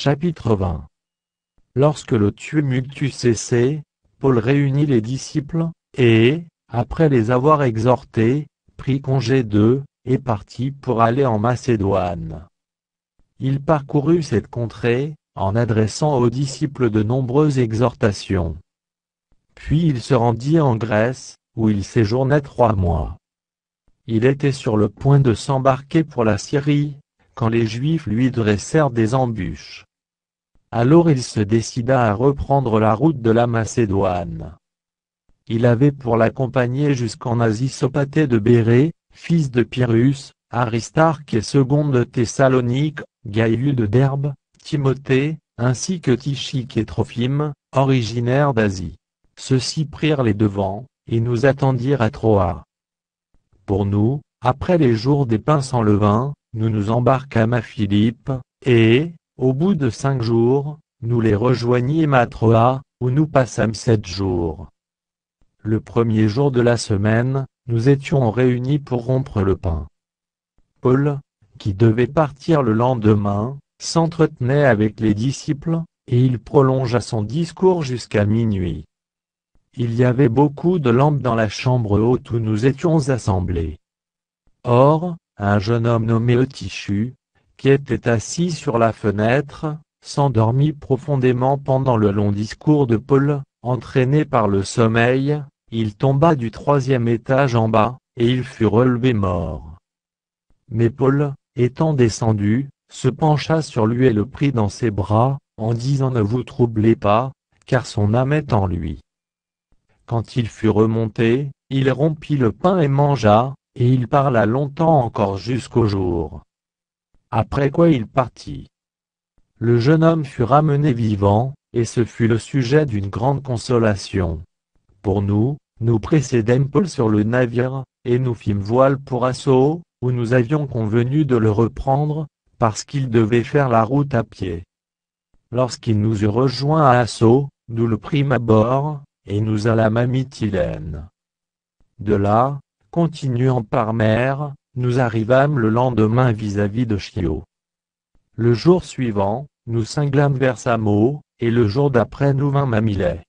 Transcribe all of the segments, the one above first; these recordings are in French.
Chapitre 20. Lorsque le tumulte eut cessé, Paul réunit les disciples, et, après les avoir exhortés, prit congé d'eux, et partit pour aller en Macédoine. Il parcourut cette contrée, en adressant aux disciples de nombreuses exhortations. Puis il se rendit en Grèce, où il séjourna 3 mois. Il était sur le point de s'embarquer pour la Syrie, quand les Juifs lui dressèrent des embûches. Alors il se décida à reprendre la route de la Macédoine. Il avait pour l'accompagner jusqu'en Asie Sopater de Bérée, fils de Pyrrhus, Aristarque et Seconde de Thessalonique, Gaius de Derbe, Timothée, ainsi que Tychique et Trophime, originaires d'Asie. Ceux-ci prirent les devants, et nous attendirent à Troas. Pour nous, après les jours des pains sans levain, nous nous embarquâmes à Philippe, et, au bout de 5 jours, nous les rejoignîmes à Troas, où nous passâmes 7 jours. Le premier jour de la semaine, nous étions réunis pour rompre le pain. Paul, qui devait partir le lendemain, s'entretenait avec les disciples, et il prolongea son discours jusqu'à minuit. Il y avait beaucoup de lampes dans la chambre haute où nous étions assemblés. Or, un jeune homme nommé Eutychus, qui était assis sur la fenêtre, s'endormit profondément pendant le long discours de Paul. Entraîné par le sommeil, il tomba du 3e étage en bas, et il fut relevé mort. Mais Paul, étant descendu, se pencha sur lui et le prit dans ses bras, en disant « Ne vous troublez pas, car son âme est en lui. » Quand il fut remonté, il rompit le pain et mangea, et il parla longtemps encore jusqu'au jour. Après quoi il partit. Le jeune homme fut ramené vivant, et ce fut le sujet d'une grande consolation. Pour nous, nous précédâmes Paul sur le navire, et nous fîmes voile pour Assos, où nous avions convenu de le reprendre, parce qu'il devait faire la route à pied. Lorsqu'il nous eut rejoints à Assos, nous le prîmes à bord, et nous allâmes à Mytilène. De là, continuant par mer, nous arrivâmes le lendemain vis-à-vis de Chios. Le jour suivant, nous cinglâmes vers Samo, et le jour d'après nous vînmes à Milet.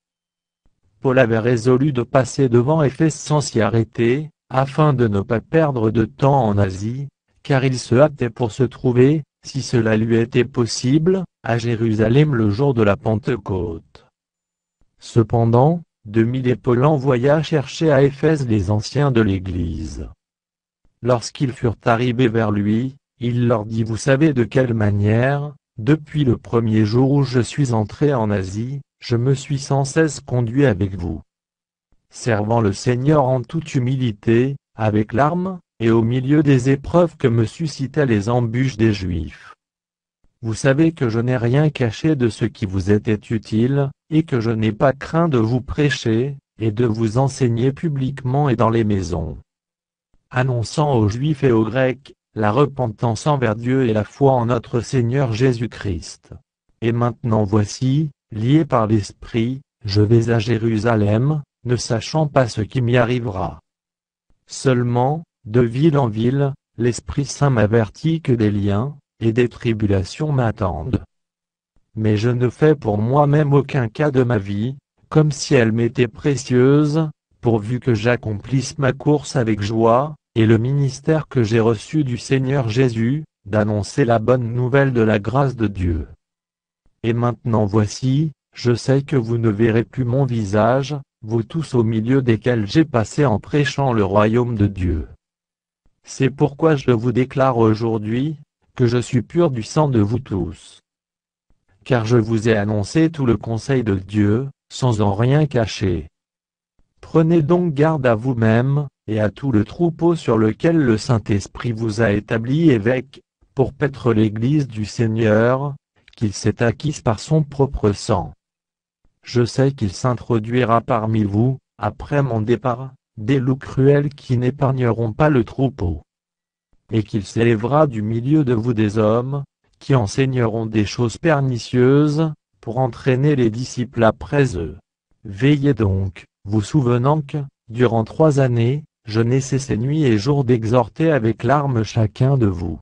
Paul avait résolu de passer devant Éphèse sans s'y arrêter, afin de ne pas perdre de temps en Asie, car il se hâtait pour se trouver, si cela lui était possible, à Jérusalem le jour de la Pentecôte. Cependant, de Milet Paul envoya chercher à Éphèse les anciens de l'Église. Lorsqu'ils furent arrivés vers lui, il leur dit « Vous savez de quelle manière, depuis le premier jour où je suis entré en Asie, je me suis sans cesse conduit avec vous, servant le Seigneur en toute humilité, avec larmes, et au milieu des épreuves que me suscitaient les embûches des Juifs. Vous savez que je n'ai rien caché de ce qui vous était utile, et que je n'ai pas craint de vous prêcher, et de vous enseigner publiquement et dans les maisons, annonçant aux Juifs et aux Grecs, la repentance envers Dieu et la foi en notre Seigneur Jésus-Christ. Et maintenant voici, lié par l'Esprit, je vais à Jérusalem, ne sachant pas ce qui m'y arrivera. Seulement, de ville en ville, l'Esprit Saint m'avertit que des liens, et des tribulations m'attendent. Mais je ne fais pour moi-même aucun cas de ma vie, comme si elle m'était précieuse, pourvu que j'accomplisse ma course avec joie, et le ministère que j'ai reçu du Seigneur Jésus, d'annoncer la bonne nouvelle de la grâce de Dieu. Et maintenant voici, je sais que vous ne verrez plus mon visage, vous tous au milieu desquels j'ai passé en prêchant le royaume de Dieu. C'est pourquoi je vous déclare aujourd'hui, que je suis pur du sang de vous tous. Car je vous ai annoncé tout le conseil de Dieu, sans en rien cacher. Prenez donc garde à vous-même, et à tout le troupeau sur lequel le Saint-Esprit vous a établi évêque, pour paître l'Église du Seigneur, qu'il s'est acquise par son propre sang. Je sais qu'il s'introduira parmi vous, après mon départ, des loups cruels qui n'épargneront pas le troupeau. Et qu'il s'élèvera du milieu de vous des hommes, qui enseigneront des choses pernicieuses, pour entraîner les disciples après eux. Veillez donc, vous souvenant que, durant 3 années, je n'ai cessé nuit et jour d'exhorter avec larmes chacun de vous.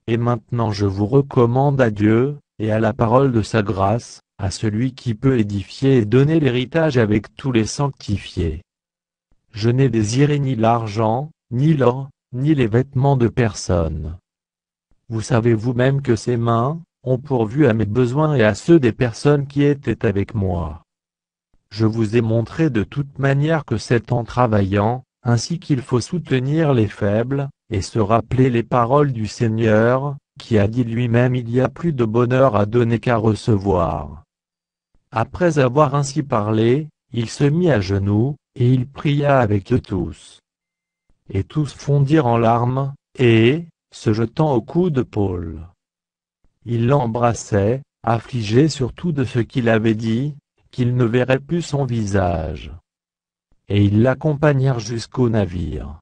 Et maintenant je vous recommande à Dieu, et à la parole de sa grâce, à celui qui peut édifier et donner l'héritage avec tous les sanctifiés. Je n'ai désiré ni l'argent, ni l'or, ni les vêtements de personne. Vous savez vous-même que ces mains ont pourvu à mes besoins et à ceux des personnes qui étaient avec moi. Je vous ai montré de toute manière que c'est en travaillant, ainsi qu'il faut soutenir les faibles, et se rappeler les paroles du Seigneur, qui a dit lui-même: il y a plus de bonheur à donner qu'à recevoir. Après avoir ainsi parlé, il se mit à genoux, et il pria avec eux tous. Et tous fondirent en larmes, et, se jetant au cou de Paul, ils l'embrassaient, affligés surtout de ce qu'il avait dit, qu'ils ne verraient plus son visage. Et ils l'accompagnèrent jusqu'au navire.